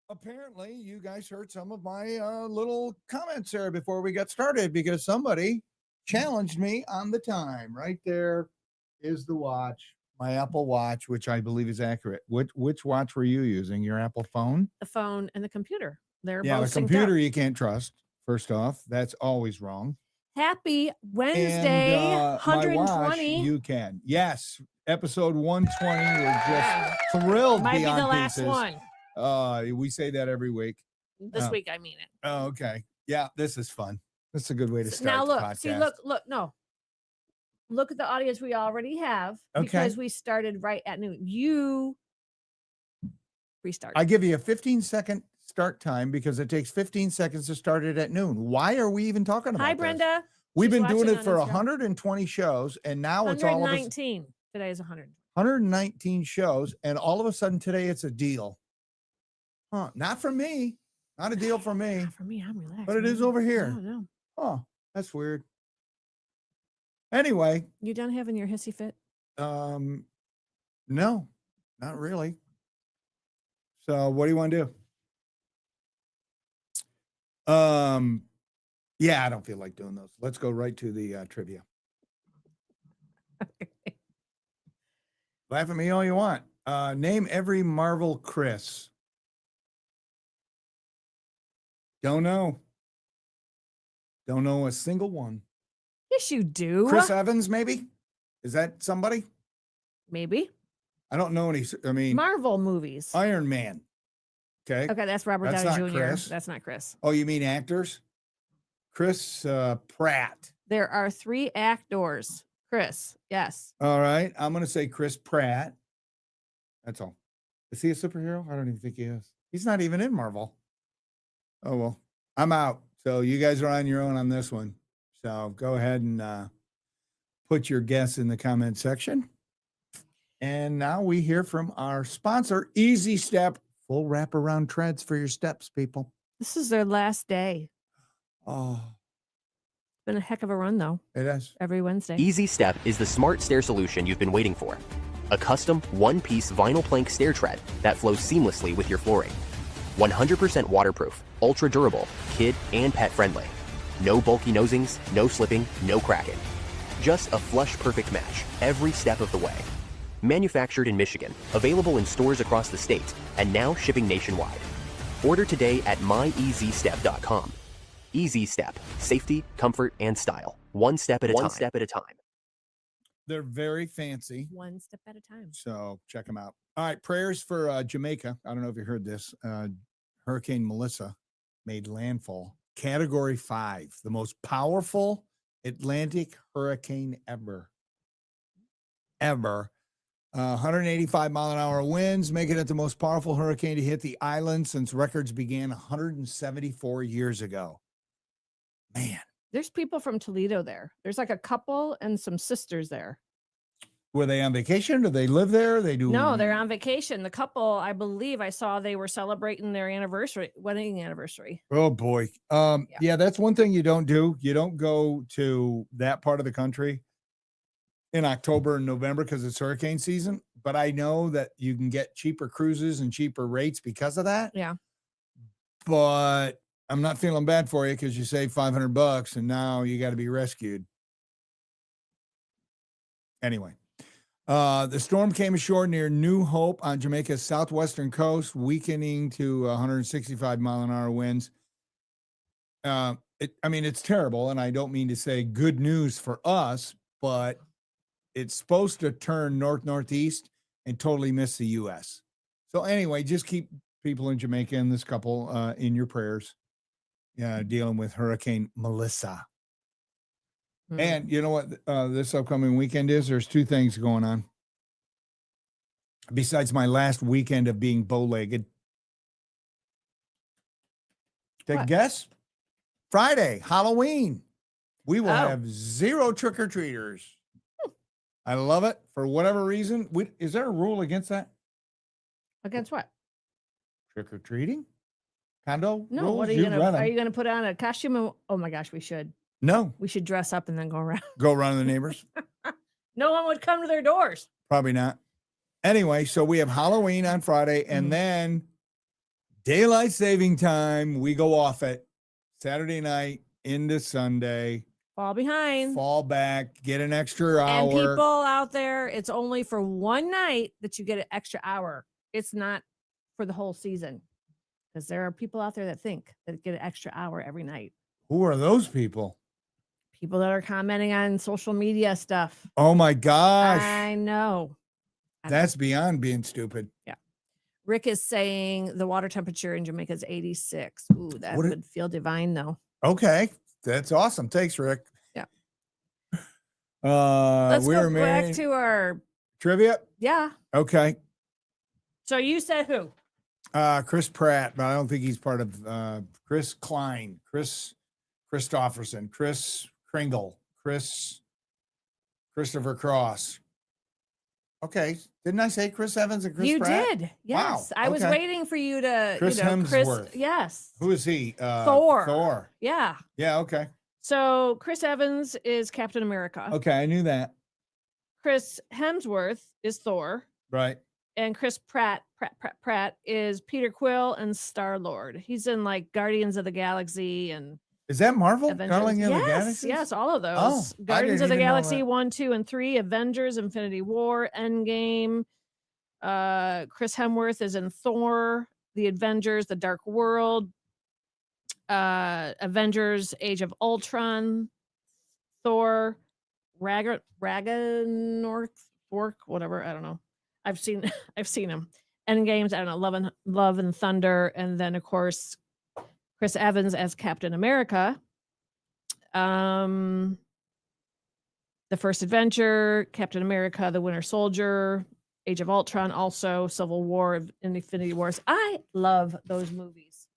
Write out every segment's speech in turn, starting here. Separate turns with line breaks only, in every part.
Apparently, you guys heard some of my little comments there before we got started because somebody challenged me on the time. Right there is the watch, my Apple Watch, which I believe is accurate. Which watch were you using? Your Apple phone?
The phone and the computer. They're
Yeah,
both
the
synced up.
computer you can't trust. First off, that's always wrong.
Happy Wednesday,
And my watch,
120.
you can. Yes, episode 120. We're just thrilled
Might be
beyond
the last
pieces.
one.
We say that every week.
This week, I mean it.
Oh, okay. Yeah, this is fun. This is a good way to start
Now
the
look,
podcast.
Look at the audience we already have because we started right at noon. You restart.
I give you a 15-second start time because it takes 15 seconds to start it at noon. Why are we even talking about
Hi,
this?
Brenda.
We've
She's
been doing
watching
it for
on Instagram.
120 shows, and now it's all of us.
119. Today is 100.
119 shows, and all of a sudden today it's a deal. Huh? Not for me. Not a deal for me.
Not for me, I'm relaxed.
But it is over here.
I don't know.
Oh, that's weird. Anyway.
You done having your hissy fit?
No, not really. So what do you want to do? Yeah, I don't feel like doing those. Let's go right to the trivia. Laugh at me all you want. Name every Marvel Chris. Don't know. Don't know a single one.
Yes, you do.
Chris Evans, maybe? Is that somebody?
Maybe.
I don't know any. I mean,
Marvel movies.
Iron Man. Okay.
Okay, that's Robert
That's
Downey
not
Jr.
Chris.
That's not Chris.
Oh, you mean actors? Chris Pratt.
There are 3 actors. Chris, yes.
All right. I'm going to say Chris Pratt. That's all. Is he a superhero? I don't even think he is. He's not even in Marvel. Oh, well, I'm out. So you guys are on your own on this one. So go ahead and put your guess in the comment section. And now we hear from our sponsor, Easy Step. Full wraparound treads for your steps, people.
This is their last day.
Oh.
Been a heck of a run, though.
It is.
Every Wednesday.
Easy Step is the smart stair solution you've been waiting for. A custom one-piece vinyl plank stair tread that flows seamlessly with your flooring. 100% waterproof, ultra durable, kid and pet friendly. No bulky nosings, no slipping, no cracking. Just a flush perfect match every step of the way. Manufactured in Michigan, available in stores across the state, and now shipping nationwide. Order today at myezstep.com. Easy Step, safety, comfort, and style. One step at a time.
They're very fancy.
One step at a time.
So check them out. All right. Prayers for Jamaica. I don't know if you heard this. Hurricane Melissa made landfall. Category 5, the most powerful Atlantic hurricane ever. 185 mile an hour winds, making it the most powerful hurricane to hit the island since records began 174 years ago. Man.
There's people from Toledo there. There's like a couple and some sisters there.
Were they on vacation? Do they live there? They do.
No, they're on vacation. The couple, I believe I saw they were celebrating their wedding anniversary.
Oh boy. Yeah, that's one thing you don't do. You don't go to that part of the country in October and November because it's hurricane season. But I know that you can get cheaper cruises and cheaper rates because of that.
Yeah.
But I'm not feeling bad for you because you save $500 and now you got to be rescued. Anyway, the storm came ashore near New Hope on Jamaica's southwestern coast, weakening to 165 mile an hour winds. It's terrible. And I don't mean to say good news for us, but it's supposed to turn northeast and totally miss the U.S. So anyway, just keep people in Jamaica and this couple in your prayers. Dealing with Hurricane Melissa. Mm-hmm. And you know what this upcoming weekend is? There's 2 things going on. Besides my last weekend of being bow-legged. Take a guess? Friday, Halloween. We will have 0 trick-or-treaters. I love it. For whatever reason. Is there a rule against that?
Against what?
Trick-or-treating? Condo?
No,
rules?
what are you gonna put on a costume? And, oh my gosh, we should.
No.
We should dress up and then go around.
Go around the neighbors?
No one would come to their doors.
Probably not. Anyway, so we have Halloween on Friday and then Daylight saving time. We go off it Saturday night into Sunday.
Fall behind.
Fall back. Get an extra hour.
And people out there, it's only for one night that you get an extra hour. It's not for the whole season. Because there are people out there that think that get an extra hour every night.
Who are those people?
People that are commenting on social media stuff.
Oh my gosh.
I know.
That's beyond being stupid.
Yeah. Rick is saying the water temperature in Jamaica is 86. Ooh, that would feel divine though.
Okay. That's awesome. Thanks, Rick.
Yeah.
Let's
go back to our
trivia.
Yeah.
Okay.
So you said who?
Chris Pratt, but I don't think he's part of Chris Klein, Chris Christopherson, Chris Kringle, Christopher Cross. Okay. Didn't I say Chris Evans and Chris Pratt?
You did. Yes.
Wow.
I was waiting for you to,
Chris Hemsworth.
Yes.
Who is he?
Thor. Yeah.
Yeah, okay.
So Chris Evans is Captain America.
Okay, I knew that.
Chris Hemsworth is Thor.
Right.
And Chris Pratt is Peter Quill and Star-Lord. He's in like Guardians of the Galaxy and
Is that Marvel?
Avengers.
Guardians of the Galaxy?
Yes, all of those.
Oh,
Guardians of the
even know
Galaxy
that.
1, 2, and 3, Avengers, Infinity War, Endgame. Chris Hemsworth is in Thor, The Avengers, The Dark World, Avengers, Age of Ultron, Thor, Ragnarok, whatever, I don't know. I've seen him. Endgames, I don't know, Love and Thunder, and then of course Chris Evans as Captain America. The First Adventure, Captain America, The Winter Soldier, Age of Ultron, also Civil War and Infinity Wars. I love those movies.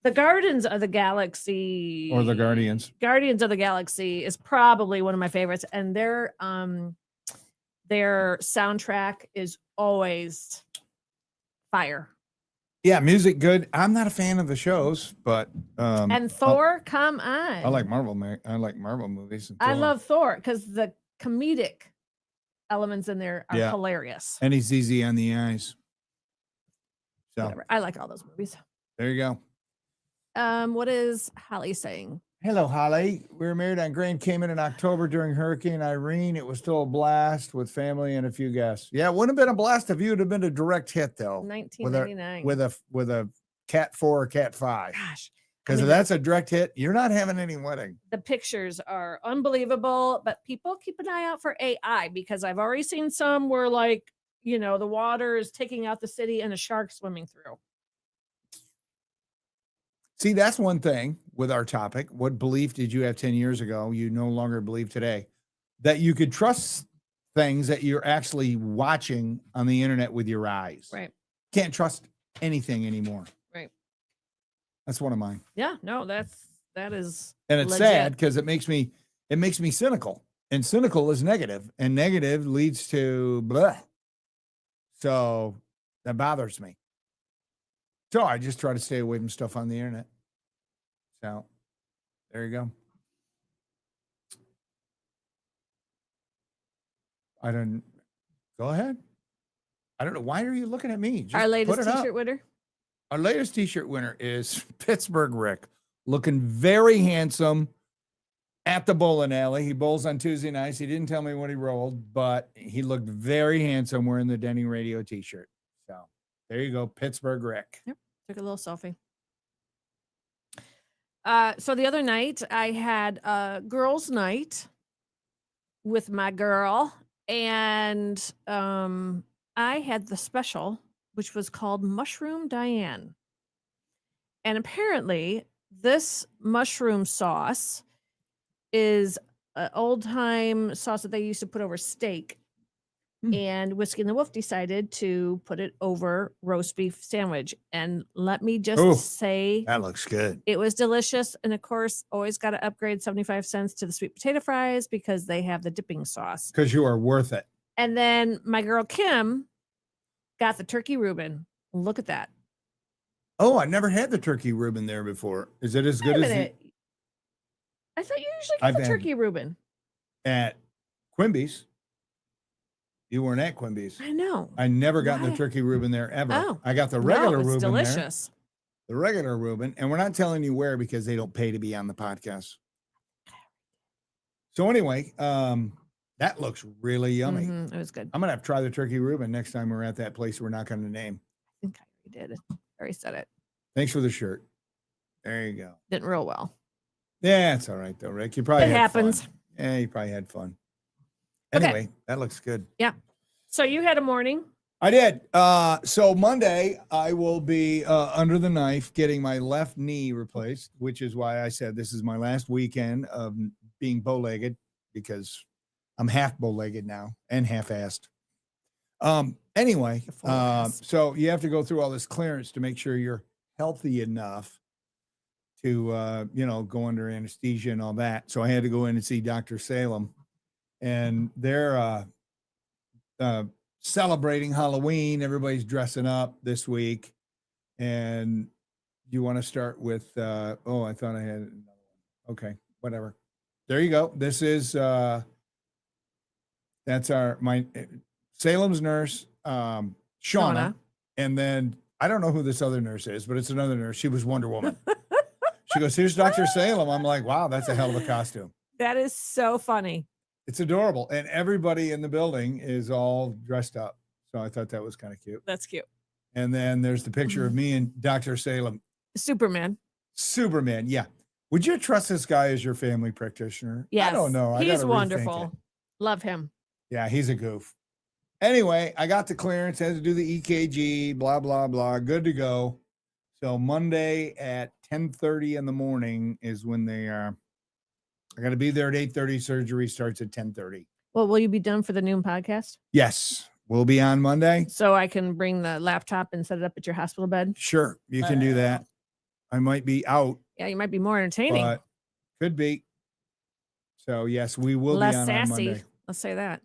The Guardians of the Galaxy
Or the Guardians.
Guardians of the Galaxy is probably one of my favorites, and their soundtrack is always fire.
Yeah, music good. I'm not a fan of the shows, but
And Thor, come on.
I like Marvel. I like Marvel movies. and
I
Thor.
love Thor because the comedic elements in there are
Yeah.
hilarious.
And he's easy on the eyes. So
Whatever. I like all those movies.
there you go.
What is Holly saying?
Hello, Holly. We were married on Grand Cayman in October during Hurricane Irene. It was still a blast with family and a few guests. Yeah, it wouldn't have been a blast if you would have been a direct hit though.
1999.
With a Cat 4 or Cat 5.
Gosh.
Because if that's a direct hit, you're not having any wedding.
The pictures are unbelievable, but people keep an eye out for AI because I've already seen some where like, the water is taking out the city and a shark swimming through.
See, that's one thing with our topic. What belief did you have 10 years ago you no longer believe today? That you could trust things that you're actually watching on the internet with your eyes.
Right.
Can't trust anything anymore.
Right.
That's one of mine.
Yeah, no, that is
And it's
legit.
sad because it makes me cynical. And cynical is negative. And negative leads to blah. So that bothers me. So I just try to stay away from stuff on the internet. So there you go. Go ahead. I don't know. Why are you looking at me? Just
Our latest
put it up.
t-shirt winner.
Our latest t-shirt winner is Pittsburgh Rick, looking very handsome at the bowling alley. He bowls on Tuesday nights. He didn't tell me what he rolled, but he looked very handsome wearing the DennyRadio t-shirt. So there you go, Pittsburgh Rick.
Yep. Took a little selfie. So the other night I had a girls' night with my girl, and I had the special, which was called Mushroom Diane. And apparently this mushroom sauce is an old-time sauce that they used to put over steak. And Whiskey and the Wolf decided to put it over roast beef sandwich. And let me just say,
That looks good.
it was delicious. And of course, always got to upgrade 75 cents to the sweet potato fries because they have the dipping sauce.
Because you are worth it.
And then my girl Kim got the turkey Reuben. Look at that.
Oh, I never had the turkey Reuben there before. Is it as good
Wait a
as
minute. I thought you usually
I've
get the
had-
turkey Reuben.
at Quimby's? You weren't at Quimby's.
I know.
I never got
Why?
the turkey Reuben there ever.
Oh.
I got the regular
no, it's
Reuben there.
delicious.
the regular Reuben, and we're not telling you where because they don't pay to be on the podcast. So anyway, that looks really yummy.
It was good.
I'm gonna have to try the turkey Reuben next time we're at that place we're not going to name.
I think I already did. I already said it.
Thanks for the shirt. There you go.
Didn't real well.
Yeah, it's all right though, Rick. You probably
It
had
happens.
fun. Yeah, you probably had fun.
Okay.
Anyway, that looks good.
Yeah. So you had a morning.
I did. So Monday, I will be under the knife getting my left knee replaced, which is why I said this is my last weekend of being bow-legged because I'm half bow-legged now and half-assed. Anyway, so you have to go through all this clearance to make sure you're healthy enough to, go under anesthesia and all that. So I had to go in and see Dr. Salem, and they're celebrating Halloween. Everybody's dressing up this week. And you want to start with, I thought I had another one. Okay, whatever. There you go. This is, that's my Salem's nurse, Shauna. And then I don't know who this other nurse is, but it's another nurse. She was Wonder Woman. She goes, here's Dr. Salem. I'm like, wow, that's a hell of a costume.
That is so funny.
It's adorable. And everybody in the building is all dressed up. So I thought that was kind of cute.
That's cute.
And then there's the picture of me and Dr. Salem.
Superman.
Yeah. Would you trust this guy as your family practitioner?
Yes.
I don't know.
He's wonderful. Love him.
Yeah, he's a goof. Anyway, I got the clearance, had to do the EKG, blah, blah, blah. Good to go. So Monday at 10:30 in the morning is when they are. I got to be there at 8:30. Surgery starts at 10:30.
Well, will you be done for the noon podcast?
Yes. We'll be on Monday.
So I can bring the laptop and set it up at your hospital bed?
Sure. You can do that. I might be out.
Yeah, you might be more entertaining.
But could be. So, yes, we will
Less
be on
sassy.
Monday.
Let's say that.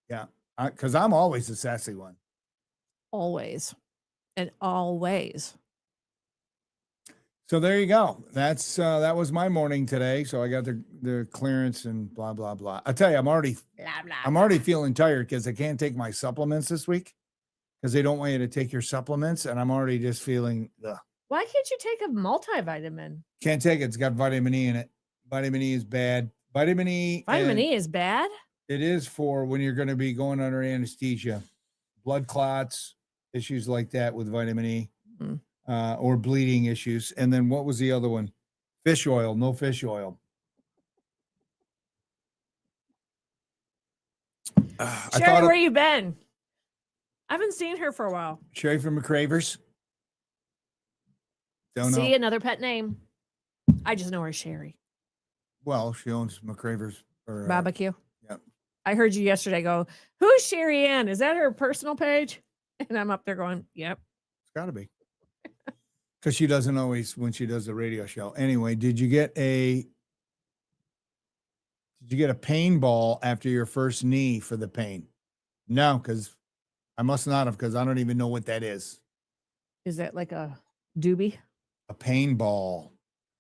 Yeah. Because I'm always the sassy one.
Always. And always.
So there you go. That's that was my morning today. So I got the clearance and blah, blah, blah. I tell you, I'm already feeling tired because I can't take my supplements this week because they don't want you to take your supplements. And I'm already just feeling, ugh.
Why can't you take a multivitamin?
Can't take it. It's got vitamin E in it. Vitamin E is bad. Vitamin E
is bad?
It is for when you're going to be going under anesthesia, blood clots, issues like that with vitamin E, or bleeding issues. And then what was the other one? Fish oil, no fish oil.
Sherry, where you been? I haven't seen her for a while.
Sherry from McCravers. Don't know.
Another pet name. I just know her Sherry.
Well, she owns McCravers. Or,
Barbecue.
Yeah.
I heard you yesterday go, who's Sherry Ann? Is that her personal page? And I'm up there going, yep.
It's got to be. Because she doesn't always when she does the radio show. Anyway, did you get a pain ball after your first knee for the pain? No, because I must not have, because I don't even know what that is.
Is that like a doobie?
A pain ball.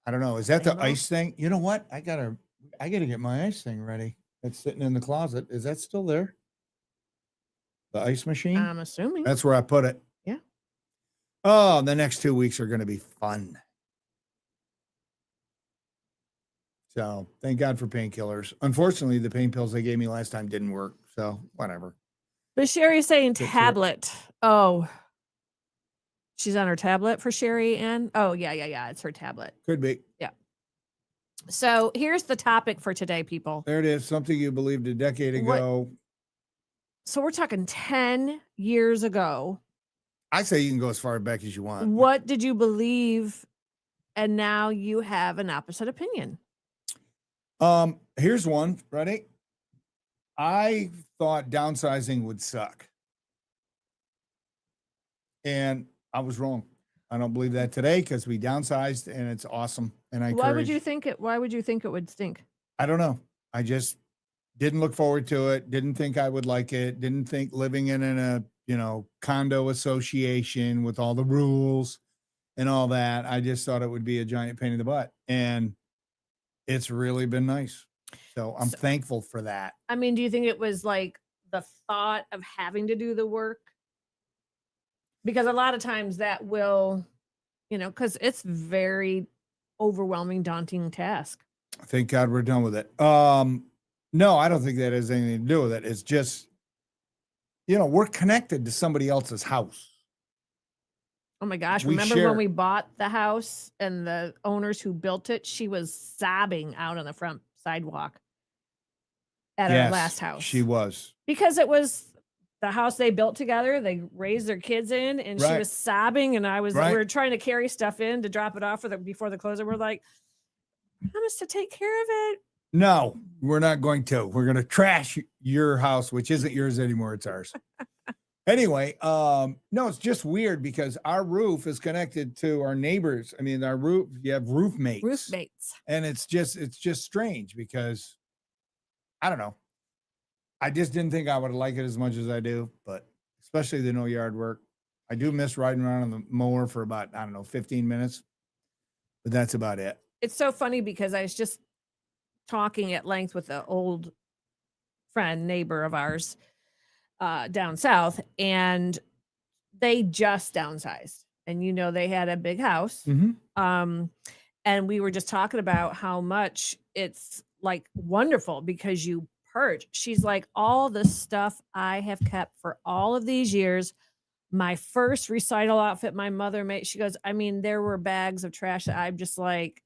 I don't know. Is that the ice thing? You know what? I gotta get my ice thing ready. It's sitting in the closet. Is that still there? The ice machine?
I'm assuming.
That's where I put it.
Yeah.
Oh, the next 2 weeks are going to be fun. So thank God for painkillers. Unfortunately, the pain pills they gave me last time didn't work. So whatever.
But Sherry's saying tablet. Oh, she's on her tablet for Sherry Ann. Oh, yeah. It's her tablet.
Could be.
Yeah. So here's the topic for today, people.
There it is. Something you believed a decade ago.
So we're talking 10 years ago.
I say you can go as far back as you want.
What did you believe? And now you have an opposite opinion.
Here's one. Ready? I thought downsizing would suck. And I was wrong. I don't believe that today because we downsized and it's awesome. And
Why would you think it would stink?
I don't know. I just didn't look forward to it. Didn't think I would like it. Didn't think living in a, condo association with all the rules and all that. I just thought it would be a giant pain in the butt. And it's really been nice. So I'm thankful for that.
I mean, do you think it was like the thought of having to do the work? Because a lot of times that will because it's very overwhelming, daunting task.
Thank God we're done with it. No, I don't think that has anything to do with it. It's just, we're connected to somebody else's house.
Oh my gosh.
We
Remember
share-
when we bought the house and the owners who built it, she was sobbing out on the front sidewalk at our last house.
She was.
Because it was the house they built together. They raised their kids in, and she
Right.
was sobbing. And we
Right.
were trying to carry stuff in to drop it off before the closer. We're like, promise to take care of it.
No, we're not going to. We're going to trash your house, which isn't yours anymore. It's ours. Anyway, no, it's just weird because our roof is connected to our neighbors. I mean, our roof, you have roof mates.
Roof mates.
And it's just strange because I don't know. I just didn't think I would like it as much as I do, but especially the no yard work. I do miss riding around on the mower for about, 15 minutes, but that's about it.
It's so funny because I was just talking at length with an old friend, neighbor of ours down south, and they just downsized. And, they had a big house.
Mm-hmm.
And we were just talking about how much it's like wonderful because you purge. She's like, all the stuff I have kept for all of these years, my first recital outfit my mother made, she goes, I mean, there were bags of trash that I'm just like,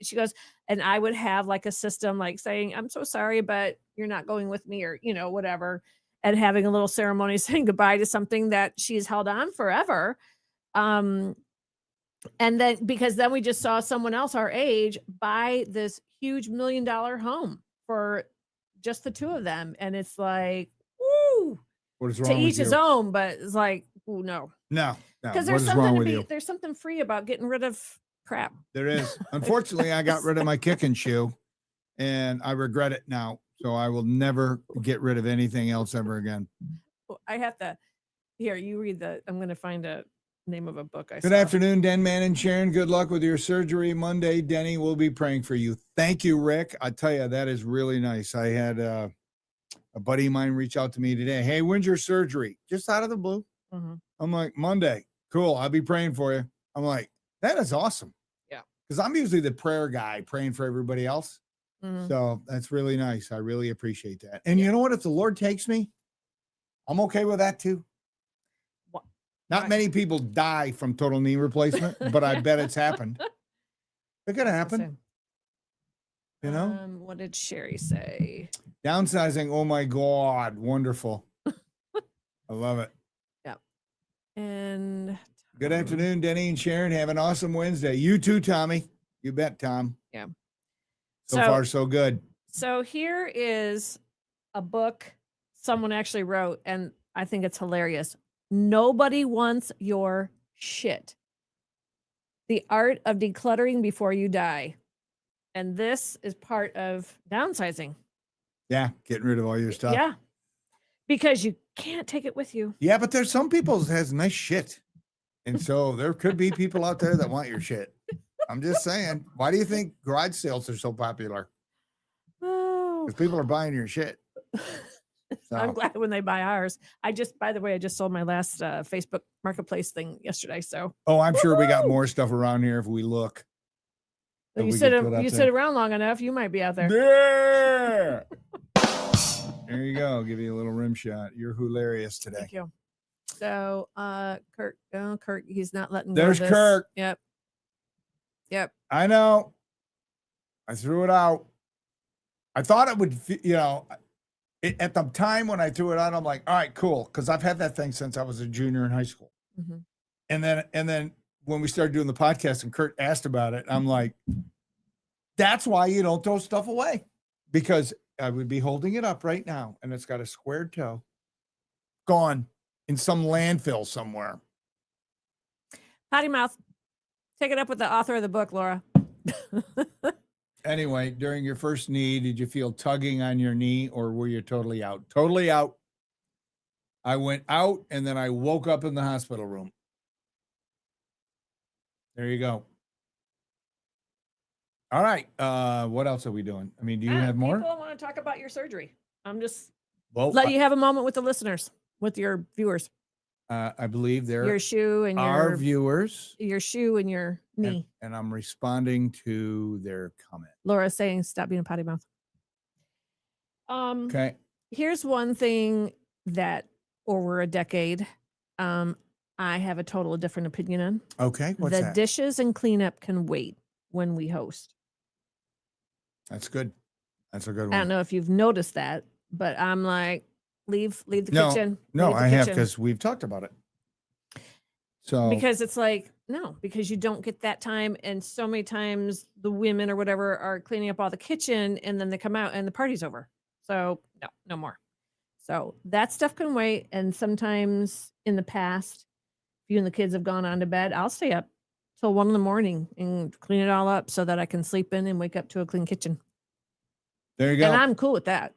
she goes, and I would have like a system like saying, I'm so sorry, but you're not going with me, or, whatever. And having a little ceremony saying goodbye to something that she's held on forever. And then, because then we just saw someone else our age buy this huge $1 million home for just the two of them. And it's like, woo,
What is wrong
to
with
each
you?
his own, but it's like, ooh, no.
No.
Because
What
there's
is wrong
something
with you?
there's something free about getting rid of crap.
There is. Unfortunately, I got rid of my kicking shoe and I regret it now. So I will never get rid of anything else ever again.
I have to, here, you read I'm going to find a name of a book I
Good
saw.
afternoon, Den Man and Sharon. Good luck with your surgery Monday. Denny will be praying for you. Thank you, Rick. I tell you, that is really nice. I had a buddy of mine reach out to me today. Hey, when's your surgery? Just out of the blue.
Mm-hmm.
I'm like, Monday. Cool. I'll be praying for you. I'm like, that is awesome.
Yeah.
Because I'm usually the prayer guy praying for everybody else.
Mm-hmm.
So that's really nice. I really appreciate that. And you know what? If the Lord takes me, I'm okay with that too. Not many people die from total knee replacement, but I bet it's happened. It could happen.
What did Sherry say?
Downsizing. Oh my God. Wonderful. I love it.
Yep. And
good afternoon, Denny and Sharon. Have an awesome Wednesday. You too, Tommy. You bet, Tom.
Yeah.
So far, so good.
So here is a book someone actually wrote, and I think it's hilarious. Nobody wants your shit. The Art of Decluttering Before You Die. And this is part of downsizing.
Yeah, getting rid of all your stuff.
Yeah. Because you can't take it with you.
Yeah, but there's some people that has nice shit. And so there could be people out there that want your shit. I'm just saying. Why do you think garage sales are so popular?
Oh.
Because people are buying your shit. So.
I'm glad when they buy ours. By the way, I just sold my last Facebook marketplace thing yesterday. So.
Oh, I'm sure we got more stuff around here if we look.
You sit around long enough, you might be out
Yeah.
there.
There you go. Give you a little rim shot. You're hilarious today.
Thank you. So, Kurt, he's not letting go.
There's Kurt.
Yep.
I know. I threw it out. I thought it would, at the time when I threw it out, I'm like, all right, cool. Because I've had that thing since I was a junior in high school.
Mm-hmm.
And then when we started doing the podcast and Kurt asked about it, I'm like, that's why you don't throw stuff away. Because I would be holding it up right now and it's got a squared toe. Gone in some landfill somewhere.
Potty mouth. Take it up with the author of the book, Laura.
Anyway, during your first knee, did you feel tugging on your knee or were you totally out? Totally out. I went out and then I woke up in the hospital room. There you go. All right. What else are we doing? I mean, do you have more?
People want to talk about your surgery. I'm just
Well,
let you have a moment with the listeners, with your viewers.
I believe they're
Your shoe and
our viewers,
your shoe and your knee.
and I'm responding to their comment.
Laura's saying, "Stop being a potty mouth."
Okay.
Here's one thing that over a decade, I have a total different opinion on.
Okay. What's
The
that?
dishes and cleanup can wait when we host.
That's good. That's a good
I don't
one.
know if you've noticed that, but I'm like, leave the
No,
kitchen.
No,
leave the
I have
kitchen.
because we've talked about it. So
Because it's like, no, because you don't get that time. And so many times the women or whatever are cleaning up all the kitchen and then they come out and the party's over. So no more. So that stuff can wait. And sometimes in the past, if you and the kids have gone on to bed, I'll stay up till 1 a.m. and clean it all up so that I can sleep in and wake up to a clean kitchen.
there you go.
And I'm cool with that.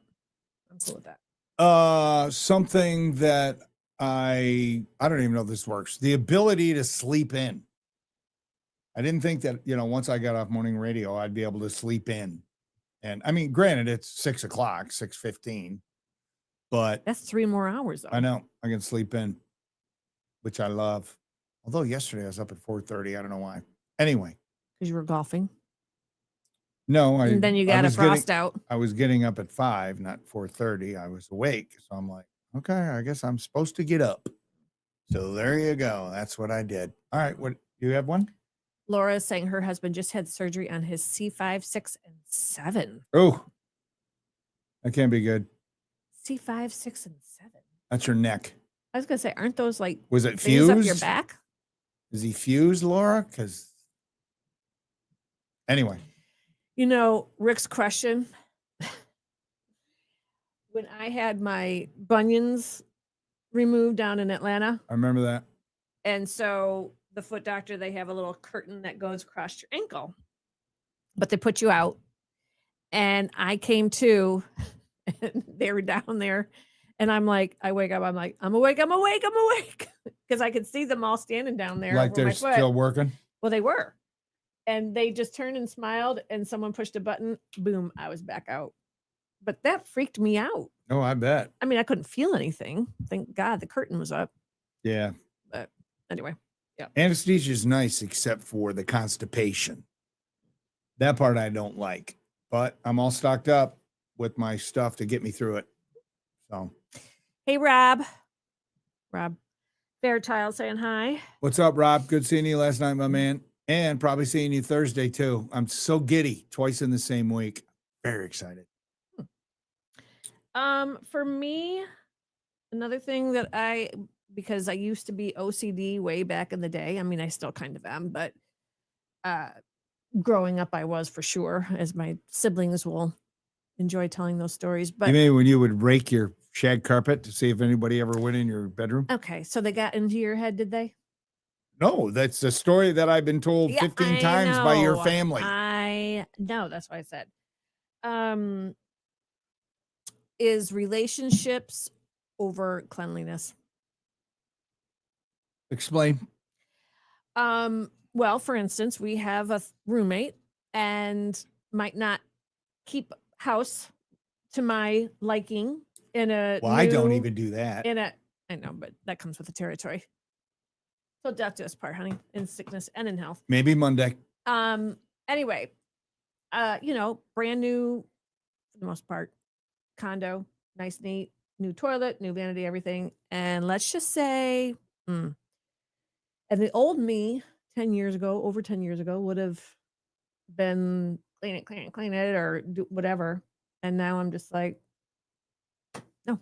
Something that I don't even know if this works. The ability to sleep in. I didn't think that, once I got off morning radio, I'd be able to sleep in. And I mean, granted, it's 6 o'clock, 6:15, but
That's 3 more hours though.
I know I can sleep in, which I love. Although yesterday I was up at 4:30. I don't know why. Anyway.
Because you were golfing.
No,
And then you got a frost out.
I was getting up at 5, not 4:30. I was awake. So I'm like, okay, I guess I'm supposed to get up. So there you go. That's what I did. All right. What, you have one?
Laura is saying her husband just had surgery on his C5, 6, and 7.
Oh, that can't be good.
C5, 6, and 7.
That's your neck.
I was gonna say, aren't those like
Was it
things
fused?
up your back?
Is he fused, Laura? Because anyway.
Rick's question. When I had my bunions removed down in Atlanta,
I remember that.
and so the foot doctor, they have a little curtain that goes across your ankle, but they put you out. And I came to, and they were down there, and I'm like, I wake up, I'm like, I'm awake, because I could see them all standing down there.
Like
over
they're
my foot.
still working?
Well, they were. And they just turned and smiled, and someone pushed a button. Boom, I was back out. But that freaked me out.
Oh, I bet.
I mean, I couldn't feel anything. Thank God the curtain was up.
Yeah.
But anyway, yeah.
Anesthesia is nice except for the constipation. That part I don't like. But I'm all stocked up with my stuff to get me through it. So.
Hey, Rob. Fairchild saying hi.
What's up, Rob? Good seeing you last night, my man. And probably seeing you Thursday, too. I'm so giddy. Twice in the same week. Very excited.
For me, another thing that because I used to be OCD way back in the day. I mean, I still kind of am, but growing up, I was for sure, as my siblings will enjoy telling those stories. But
you mean when you would rake your shag carpet to see if anybody ever went in your bedroom?
Okay, so they got into your head, did they?
No, that's a story that I've been told 15 times by your family.
I know, that's what I said. Is relationships over cleanliness?
Explain.
Well, for instance, we have a roommate and might not keep house to my liking
Well, I don't even do that.
I know, but that comes with the territory. So death do us part, honey, in sickness and in health.
Maybe Monday.
Anyway, brand new for the most part, condo, nice, neat, new toilet, new vanity, everything. And let's just say, and the old me 10 years ago, over 10 years ago, would have been clean it, or do whatever. And now I'm just like, no.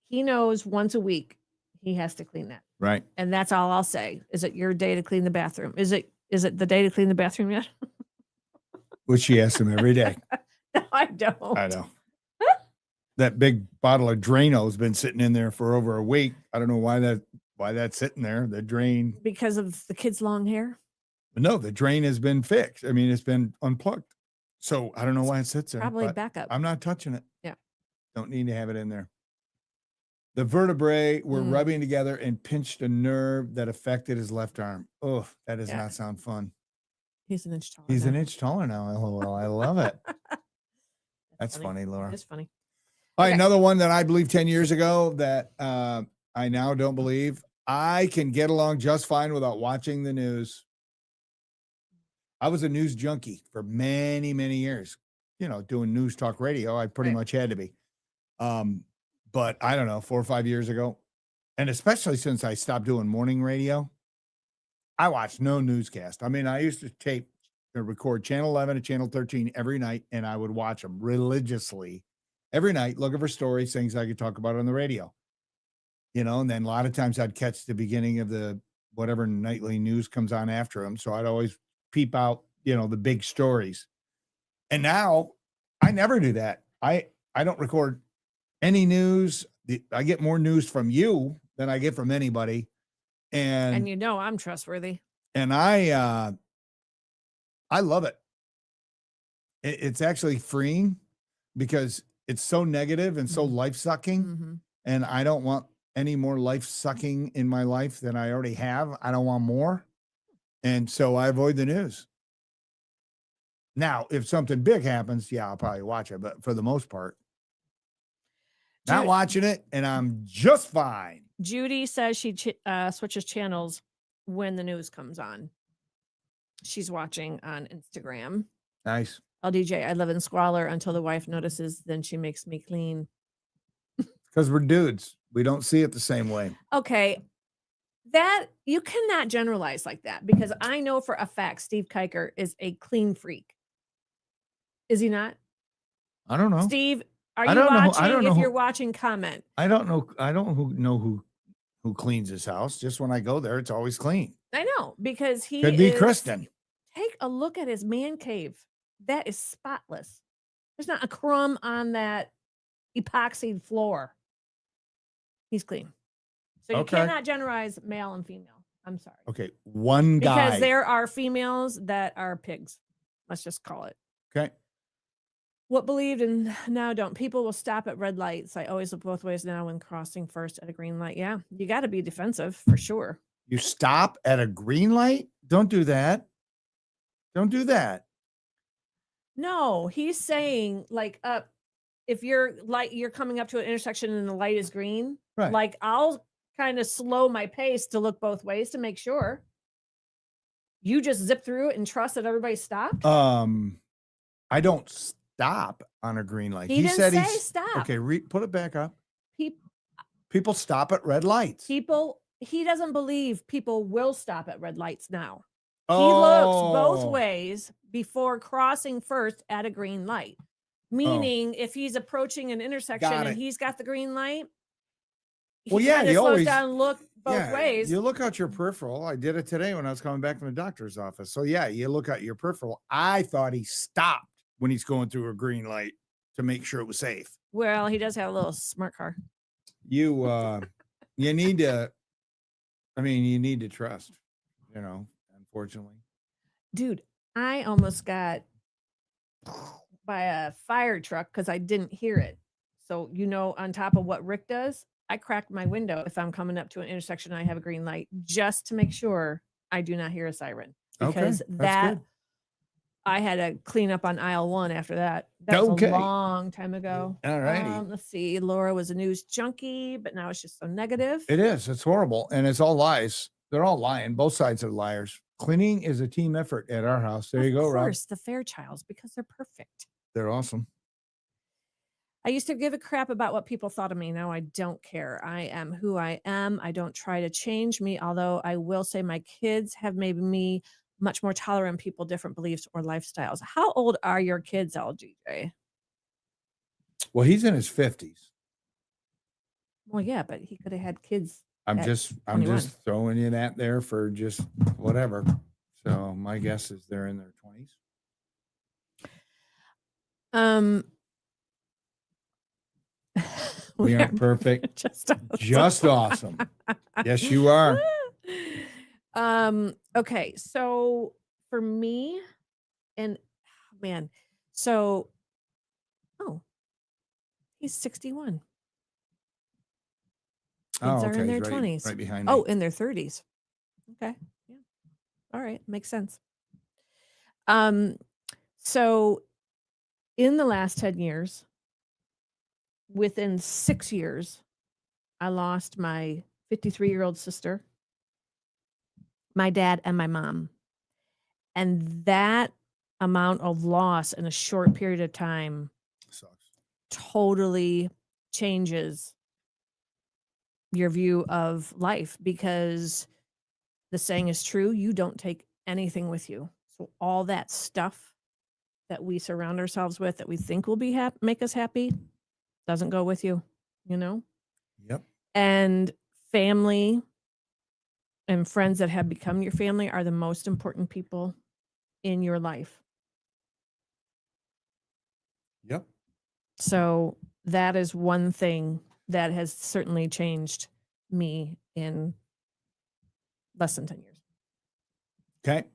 He knows once a week he has to clean that.
Right.
And that's all I'll say. Is it your day to clean the bathroom? Is it the day to clean the bathroom yet?
Which she asks him every day.
No, I don't.
I know. That big bottle of Drano has been sitting in there for over a week. I don't know why that's sitting there. The drain.
Because of the kid's long hair?
But no, the drain has been fixed. I mean, it's been unplugged. So I don't know why it sits there.
Probably backup.
I'm not touching it.
Yeah.
Don't need to have it in there. The vertebrae were rubbing together and pinched a nerve that affected his left arm. Oh, that does not sound fun.
He's an inch taller.
He's an inch taller now. LOL. I love it. That's funny, Laura.
It's funny.
All right, another one that I believe 10 years ago that I I now don't believe I can get along just fine without watching the news. I was a news junkie for many, many years, doing news talk radio. I pretty
Right.
much had to be. But I don't know, 4 or 5 years ago, and especially since I stopped doing morning radio, I watched no newscast. I mean, I used to tape or record Channel 11 and Channel 13 every night, and I would watch them religiously every night, looking for stories, things I could talk about on the radio. And then a lot of times I'd catch the beginning of the whatever nightly news comes on after them. So I'd always peep out, the big stories. And now I never do that. I don't record any news. I get more news from you than I get from anybody. And
I'm trustworthy.
And I love it. It's actually freeing because it's so negative and so life-sucking.
Mm-hmm.
And I don't want any more life-sucking in my life than I already have. I don't want more. And so I avoid the news. Now, if something big happens, yeah, I'll probably watch it. But for the most part, not watching it, and I'm just fine.
Judy says she switches channels when the news comes on. She's watching on Instagram.
Nice.
LDJ, I live in squalor until the wife notices, then she makes me clean.
Because we're dudes. We don't see it the same way.
Okay. That you cannot generalize like that, because I know for a fact Steve Kiker is a clean freak. Is he not?
I don't know.
Steve, are
I
you
don't know.
watching?
I don't know
if
who-
you're watching, comment.
I don't know. I don't know who cleans his house. Just when I go there, it's always clean.
I know, because he
Could be
is-
Kristen.
Take a look at his man cave. That is spotless. There's not a crumb on that epoxied floor. He's clean. So you
Okay.
cannot generalize male and female. I'm sorry.
Okay, one guy.
Because there are females that are pigs. Let's just call it.
Okay.
What believed and now don't. People will stop at red lights. I always look both ways now when crossing first at a green light. Yeah, you got to be defensive for sure.
You stop at a green light? Don't do that. Don't do that.
No, he's saying like if you're coming up to an intersection and the light is green,
Right.
like I'll kind of slow my pace to look both ways to make sure. You just zip through it and trust that everybody stopped?
I don't stop on a green light.
He didn't
said
say
he's
stop.
Okay, put it back up.
People
People stop at red lights.
he doesn't believe people will stop at red lights now. He looks both ways before crossing first at a green light. Meaning if he's approaching an intersection
Got
and
it.
he's got the green light,
Well, yeah,
kinda
you
slows
always-
down and look both ways.
You look out your peripheral. I did it today when I was coming back from the doctor's office. So yeah, you look out your peripheral. I thought he stopped when he's going through a green light to make sure it was safe.
Well, he does have a little smart car.
You need to, you need to trust, unfortunately.
Dude, I almost got by a fire truck because I didn't hear it. So, on top of what Rick does, I cracked my window if I'm coming up to an intersection and I have a green light just to make sure I do not hear a siren. Because
Okay, that's
that
good.
I had to clean up on aisle 1 after that. That was
Okay.
a long time ago.
All righty.
Let's see. Laura was a news junkie, but now it's just so negative.
It is. It's horrible. And it's all lies. They're all lying. Both sides are liars. Cleaning is a team effort at our house. There you go,
Of
Rob.
course, the Fairchilds, because they're perfect.
They're awesome.
I used to give a crap about what people thought of me. Now I don't care. I am who I am. I don't try to change me, although I will say my kids have made me much more tolerant people, different beliefs or lifestyles. How old are your kids, LGJ?
Well, he's in his 50s.
Well, yeah, but he could have had kids.
I'm
at
just
21.
throwing it out there for just whatever. So my guess is they're in their 20s. We aren't perfect.
Just awesome.
Just awesome. Yes, you are.
Okay, so for me, and man, so he's 61. Kids are in their
he's
20s.
Right behind me.
Oh, in their 30s. Okay. Yeah. All right. Makes sense. So in the last 10 years, within 6 years, I lost my 53-year-old sister, my dad, and my mom. And that amount of loss in a short period of time
Sucks.
totally changes your view of life, because the saying is true, you don't take anything with you. So all that stuff that we surround ourselves with that we think will be make us happy doesn't go with you, you know?
Yep.
And family and friends that have become your family are the most important people in your life.
Yep.
So that is one thing that has certainly changed me in less than 10 years.
Okay.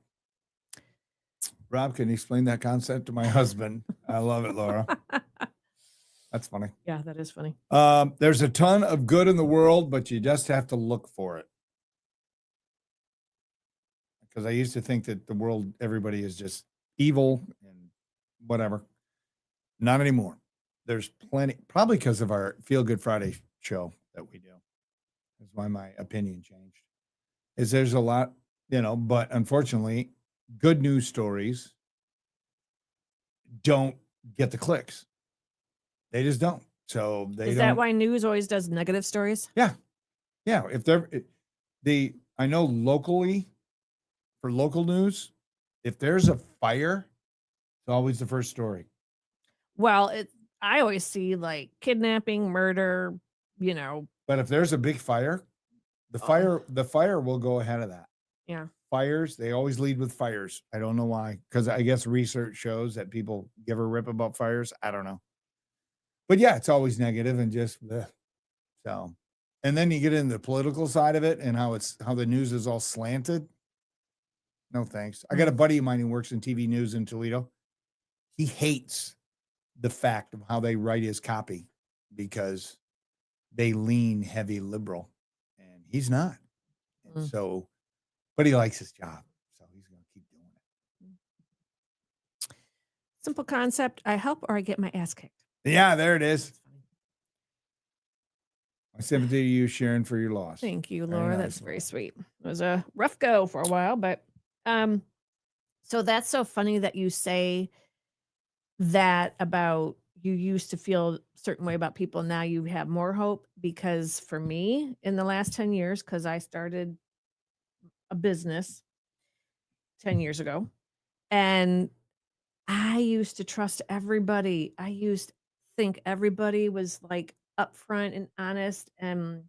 Rob, can you explain that concept to my husband? I love it, Laura. That's funny.
Yeah, that is funny.
There's a ton of good in the world, but you just have to look for it. Because I used to think that the world, everybody is just evil and whatever. Not anymore. There's plenty, probably because of our Feel Good Friday show that we do. That's why my opinion changed. Is there's a lot, but unfortunately, good news stories don't get the clicks. They just don't. So
Is that why news always does negative stories?
Yeah. If I know locally, for local news, if there's a fire, it's always the first story.
Well, I always see like kidnapping, murder,
But if there's a big fire, the fire will go ahead of that.
Yeah.
Fires, they always lead with fires. I don't know why. Because I guess research shows that people give a rip about fires. I don't know. But yeah, it's always negative and just bleh. So, and then you get into the political side of it and how the news is all slanted. No thanks. I got a buddy of mine who works in TV news in Toledo. He hates the fact of how they write his copy because they lean heavy liberal, and he's not. And so, but he likes his job, so he's going to keep doing it.
Simple concept. I help or I get my ass kicked.
Yeah, there it is. My sympathy to you, Sharon, for your loss.
Thank you, Laura. That's very sweet. It was a rough go for a while, but so that's so funny that you say that about you used to feel a certain way about people. Now you have more hope, because for me in the last 10 years, because I started a business 10 years ago, and I used to trust everybody. I used to think everybody was like upfront and honest. And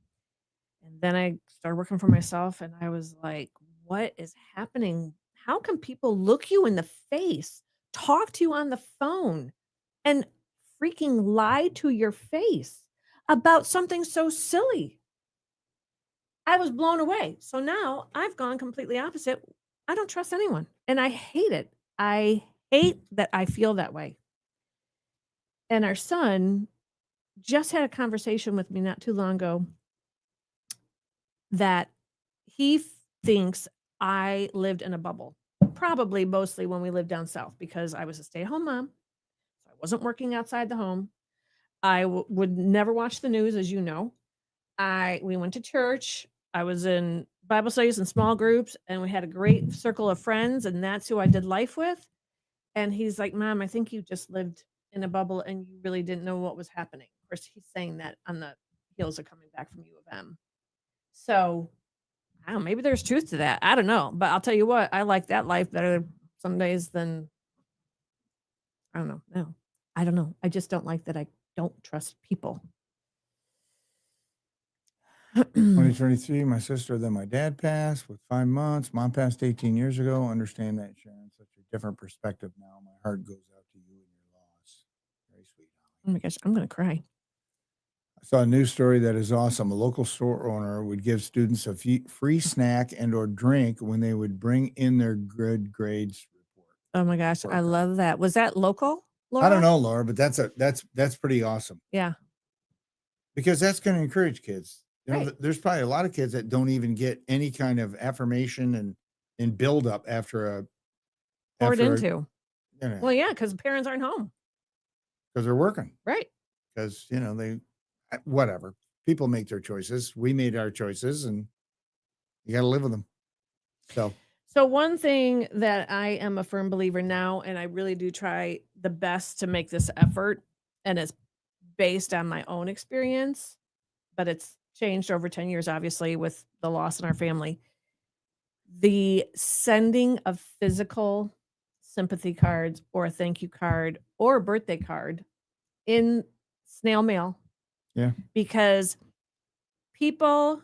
then I started working for myself, and I was like, what is happening? How can people look you in the face, talk to you on the phone, and freaking lie to your face about something so silly? I was blown away. So now I've gone completely opposite. I don't trust anyone, and I hate it. I hate that I feel that way. And our son just had a conversation with me not too long ago that he thinks I lived in a bubble, probably mostly when we lived down south, because I was a stay-at-home mom. So I wasn't working outside the home. I would never watch the news, as you know. We went to church. I was in Bible studies and small groups, and we had a great circle of friends, and that's who I did life with. And he's like, Mom, I think you just lived in a bubble and you really didn't know what was happening. Of course, he's saying that on the heels of coming back from U of M. So I don't know, maybe there's truth to that. I don't know. But I'll tell you what, I like that life better some days than, I don't know. No, I don't know. I just don't like that I don't trust people.
2023, my sister, then my dad passed with 5 months. Mom passed 18 years ago. Understand that, Sharon. Such a different perspective now. My heart goes out to you and your loss. Very sweet.
Oh my gosh, I'm going to cry.
I saw a news story that is awesome. A local store owner would give students a free snack and or drink when they would bring in their good grades report.
Oh my gosh, I love that. Was that local, Laura?
I don't know, Laura, but that's pretty awesome.
Yeah.
Because that's going to encourage kids.
Right.
There's probably a lot of kids that don't even get any kind of affirmation and build up after
poured into.
You know,
well, yeah, because parents aren't home.
Because they're working.
Right.
Because, they, whatever. People make their choices. We made our choices, and you got to live with them.
So one thing that I am a firm believer now, and I really do try the best to make this effort, and it's based on my own experience, but it's changed over 10 years, obviously, with the loss in our family. The sending of physical sympathy cards or a thank you card or a birthday card in snail mail.
Yeah.
Because people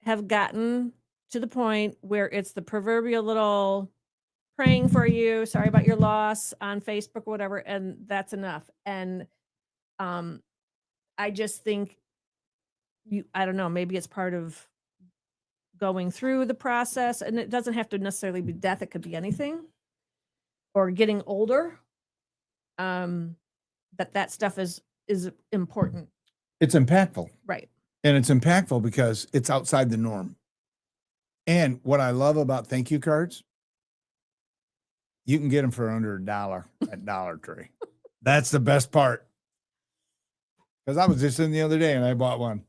have gotten to the point where it's the proverbial little praying for you, sorry about your loss on Facebook or whatever, and that's enough. And I just think I don't know, maybe it's part of going through the process, and it doesn't have to necessarily be death, it could be anything, or getting older. That stuff is important.
It's impactful.
Right.
And it's impactful because it's outside the norm. And what I love about thank you cards, you can get them for under $1 at Dollar Tree. That's the best part. Because I was just in the other day and I bought one.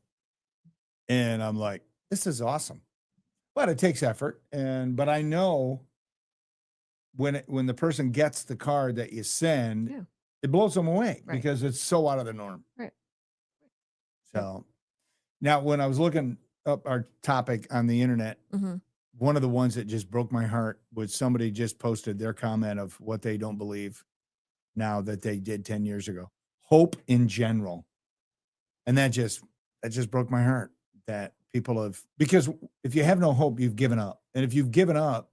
And I'm like, this is awesome. But it takes effort. But I know when the person gets the card that you send, it blows them away because it's so out of the norm.
Right.
So now when I was looking up our topic on the internet, one of the ones that just broke my heart was somebody just posted their comment of what they don't believe now that they did 10 years ago. Hope in general. And that just broke my heart that people have, because if you have no hope, you've given up. And if you've given up,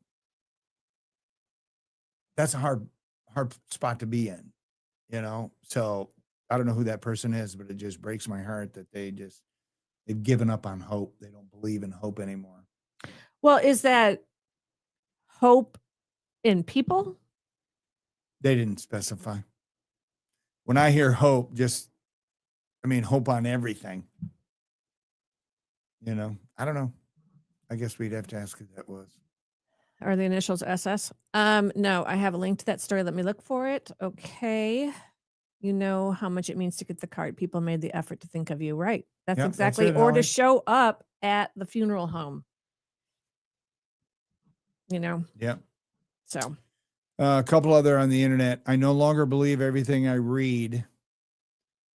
that's a hard spot to be in, you know? So I don't know who that person is, but it just breaks my heart that they've given up on hope. They don't believe in hope anymore.
Well, is that hope in people?
They didn't specify. When I hear hope, hope on everything. You know, I don't know. I guess we'd have to ask who that was.
Are the initials SS? No, I have a link to that story. Let me look for it. Okay. You know how much it means to get the card. People made the effort to think of you. Right. That's exactly.
That's it,
or
Holly.
to show up at the funeral home. You know?
Yep.
So.
A couple other on the internet. I no longer believe everything I read.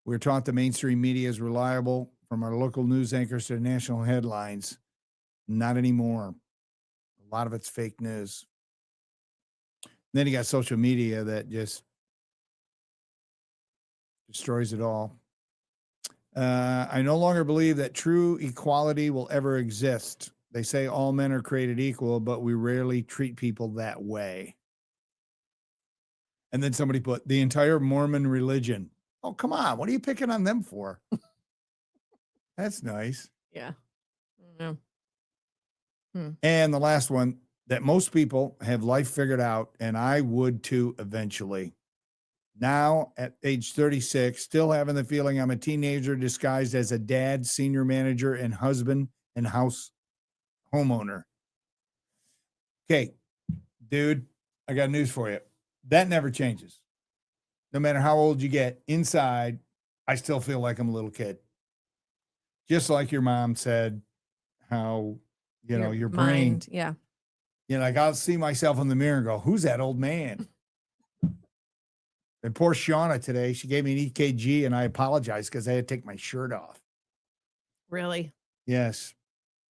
We're taught the mainstream media is reliable, from our local news anchors to national headlines. Not anymore. A lot of it's fake news. Then you got social media that just destroys it all. I no longer believe that true equality will ever exist. They say all men are created equal, but we rarely treat people that way. And then somebody put the entire Mormon religion. Oh, come on. What are you picking on them for? That's nice.
Yeah.
And the last one, that most people have life figured out, and I would too eventually. Now, at age 36, still having the feeling I'm a teenager disguised as a dad, senior manager, and husband and homeowner. Okay, dude, I got news for you. That never changes. No matter how old you get, inside, I still feel like I'm a little kid. Just like your mom said, how, your brain.
Mind, yeah.
Like I'll see myself in the mirror and go, who's that old man? And poor Shauna today, she gave me an EKG and I apologized because I had to take my shirt off.
Really?
Yes.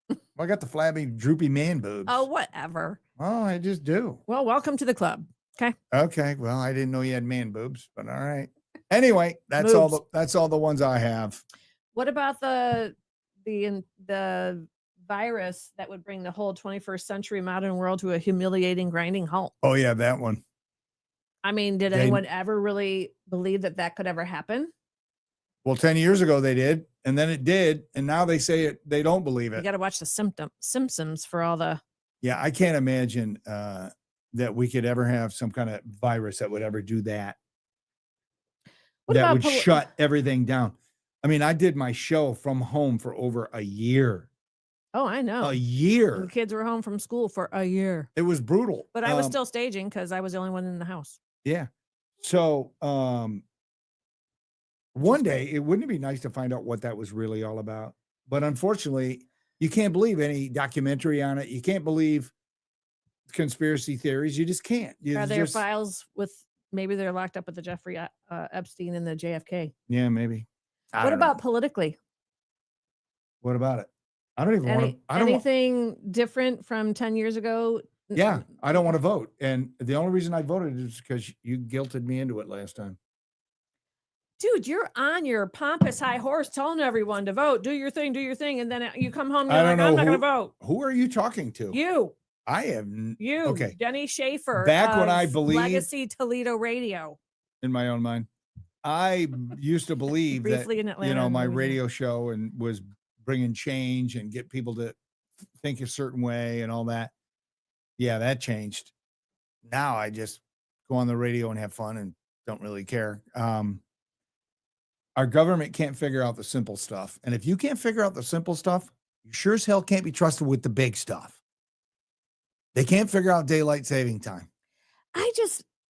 Well, I got the flabby, droopy man boobs.
Oh, whatever.
Oh, I just do.
Well, welcome to the club. Okay.
Okay. Well, I didn't know you had man boobs, but all right. Anyway, that's all the ones I have.
What about the virus that would bring the whole 21st century modern world to a humiliating, grinding halt?
Oh, yeah, that one.
I mean, did anyone ever really believe that could ever happen?
Well, 10 years ago they did, and then it did, and now they say they don't believe it.
You got to watch the Simpsons for all the.
Yeah, I can't imagine that we could ever have some kind of virus that would ever do that. That would shut everything down. I mean, I did my show from home for over a year.
Oh, I know.
A year.
And the kids were home from school for a year.
It was brutal.
But I was still staging because I was the only one in the house.
Yeah. So one day, wouldn't it be nice to find out what that was really all about? But unfortunately, you can't believe any documentary on it. You can't believe conspiracy theories. You just can't.
Are there files with, maybe they're locked up with the Jeffrey Epstein and the JFK?
Yeah, maybe.
What about politically?
What about it? I don't even want to. I don't
anything different from 10 years ago?
Yeah, I don't want to vote. And the only reason I voted is because you guilted me into it last time.
Dude, you're on your pompous high horse telling everyone to vote. Do your thing, and then you come home and you're like, I'm not going to vote.
Who are you talking to?
You.
I have.
You.
Okay.
Denny Schaefer.
Back when I believed.
Legacy Toledo Radio.
In my own mind. I used to believe that,
Atlanta,
my radio show and was bringing change and get people to think a certain way and all that. Yeah, that changed. Now I just go on the radio and have fun and don't really care. Our government can't figure out the simple stuff. And if you can't figure out the simple stuff, you sure as hell can't be trusted with the big stuff. They can't figure out daylight saving time.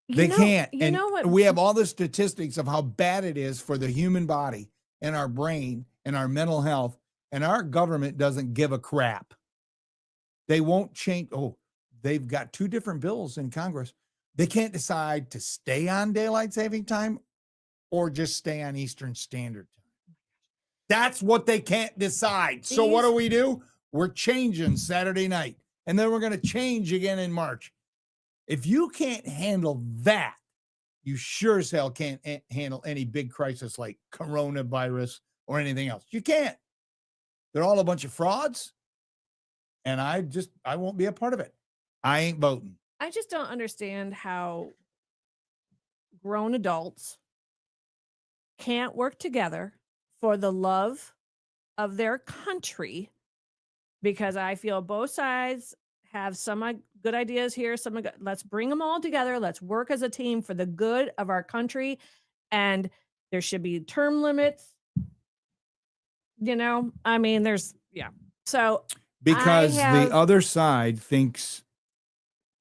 They can't.
You know what?
We have all the statistics of how bad it is for the human body and our brain and our mental health, and our government doesn't give a crap. They won't change. Oh, they've got 2 different bills in Congress. They can't decide to stay on daylight saving time or just stay on Eastern Standard Time. That's what they can't decide. So what do? We're changing Saturday night, and then we're going to change again in March. If you can't handle that, you sure as hell can't handle any big crisis like coronavirus or anything else. You can't. They're all a bunch of frauds, and I won't be a part of it. I ain't voting.
I just don't understand how grown adults can't work together for the love of their country, because I feel both sides have some good ideas here. Let's bring them all together. Let's work as a team for the good of our country. And there should be term limits. So
because the other side thinks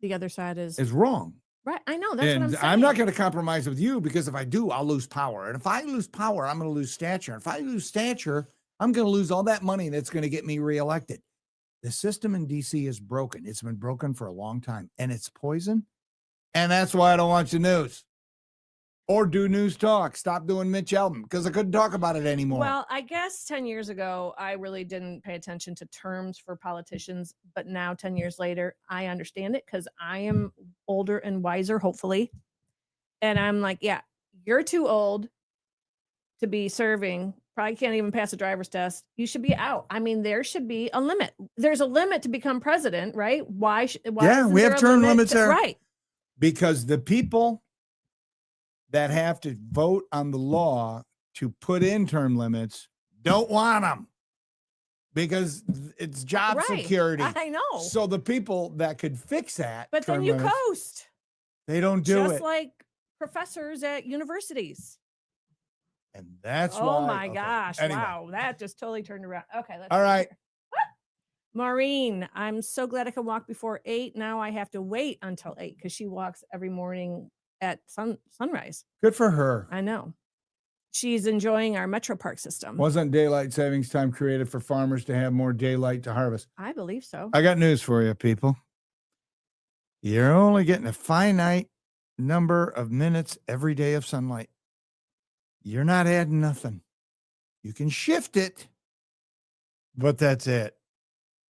the other side is
wrong.
Right. I know. That's what I'm saying.
I'm not going to compromise with you, because if I do, I'll lose power. And if I lose power, I'm going to lose stature. And if I lose stature, I'm going to lose all that money that's going to get me reelected. The system in DC is broken. It's been broken for a long time, and it's poison. And that's why I don't watch the news or do news talk. Stop doing Mitch Albom because I couldn't talk about it anymore.
Well, I guess 10 years ago, I really didn't pay attention to terms for politicians. But now 10 years later, I understand it because I am older and wiser, hopefully. And I'm like, yeah, you're too old to be serving. Probably can't even pass a driver's test. You should be out. I mean, there should be a limit. There's a limit to become president, right? Why
we have term limits there.
Right.
Because the people that have to vote on the law to put in term limits don't want them because it's job security.
I know.
So the people that could fix that.
But then you coast.
They don't do it.
Just like professors at universities.
And that's why.
Oh my gosh. Anyway. Wow. That just totally turned around. Okay.
All right.
Maureen, I'm so glad I can walk before 8. Now I have to wait until 8 because she walks every morning at sunrise.
Good for her.
I know. She's enjoying our Metro Park system.
Wasn't daylight savings time created for farmers to have more daylight to harvest?
I believe so.
I got news for you, people. You're only getting a finite number of minutes every day of sunlight. You're not adding nothing. You can shift it, but that's it.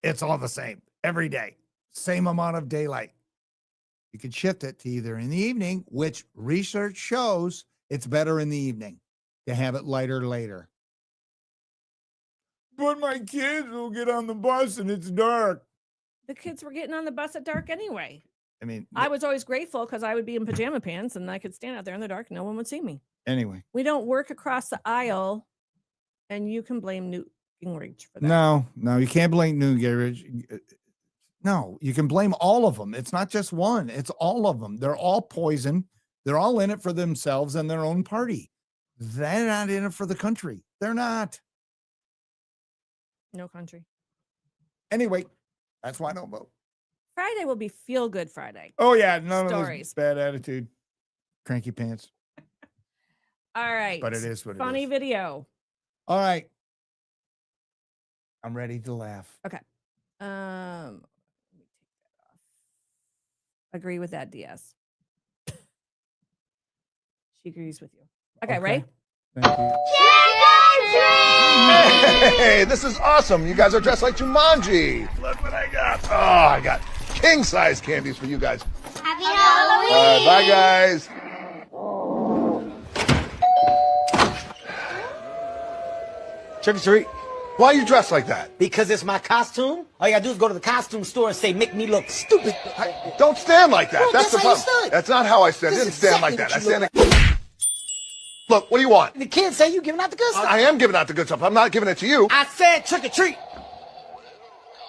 It's all the same every day. Same amount of daylight. You can shift it to either in the evening, which research shows it's better in the evening to have it lighter later. But my kids will get on the bus and it's dark.
The kids were getting on the bus at dark anyway.
I mean,
I was always grateful because I would be in pajama pants and I could stand out there in the dark. No one would see me.
Anyway.
We don't work across the aisle, and you can blame Newt Gingrich for that.
No, you can't blame Newt Gingrich. No, you can blame all of them. It's not just one. It's all of them. They're all poison. They're all in it for themselves and their own party. They're not in it for the country. They're not.
No country.
Anyway, that's why I don't vote.
Friday will be Feel Good Friday.
Oh, yeah. None of those bad attitude. Cranky pants.
All right.
But it is what it is.
Funny video.
All right. I'm ready to laugh.
Let me take that off. Agree with that, DS. She agrees with you. Okay, right?
Thank you.
Hey, this is awesome. You guys are dressed like Jumanji. Look what I got. Oh, I got king-size candies for you guys.
Happy Halloween!
All right, bye, guys.
Trick or treat.
Why are you dressed like that?
Because it's my costume. All you gotta do is go to the costume store and say, make me look stupid.
Don't stand like that.
Well,
that's the
that's how you
problem.
stood.
That's not how I stood. I
This
didn't
is
stand like
exactly
that. I
what you
stand like... Look, what do you want?
The kids say you giving out the good stuff.
I am giving out the good stuff. I'm not giving it to you.
I said trick or treat.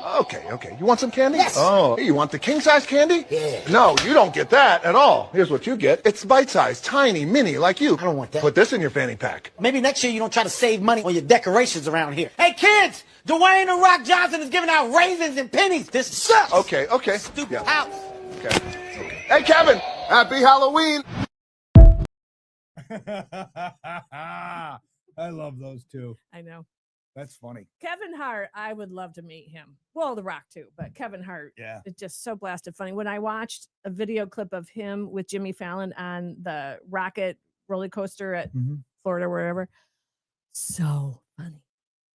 Okay. You want some candy?
Yes.
Oh, hey, you want the king-size candy?
Yeah.
No, you don't get that at all. Here's what you get. It's bite-sized, tiny, mini, like you.
I don't want that.
Put this in your fanny pack.
Maybe next year you don't try to save money on your decorations around here. Hey kids, Dwayne The Rock Johnson is giving out raisins and pennies. This sucks.
Okay.
Stupid
Yeah.
house.
Okay. Hey, Kevin, happy Halloween.
I love those two.
I know.
That's funny.
Kevin Hart, I would love to meet him. Well, The Rock too, but Kevin Hart,
Yeah.
it's just so blasted funny. When I watched a video clip of him with Jimmy Fallon on the rocket roller coaster at
Mhm.
Florida, wherever, so funny.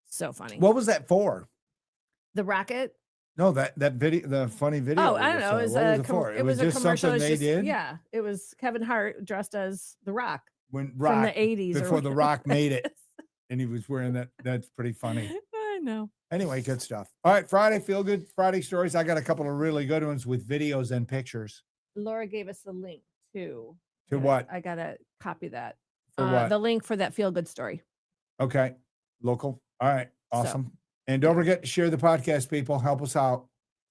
So funny.
What was that for?
The rocket?
No, that video, the funny video.
Oh,
we
I don't
just
know.
saw.
It was,
What
a
was it for?
it was a
just
commercial.
something
It was
they
just-
did.
Yeah, it was Kevin Hart dressed as The Rock
When
from
Rock
the 80s. or
before the
whatever
Rock made it,
is.
and he was wearing that. That's pretty funny.
I know.
Anyway, good stuff. All right, Friday feel good Friday stories. I got a couple of really good ones with videos and pictures.
Laura gave us the link too.
To what?
I gotta copy that.
For what?
The link for that feel good story.
Okay, local. All right, awesome. And don't forget to share the podcast, people. Help us out.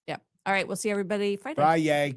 Yep. All right. We'll see everybody Friday.
Bye, yay.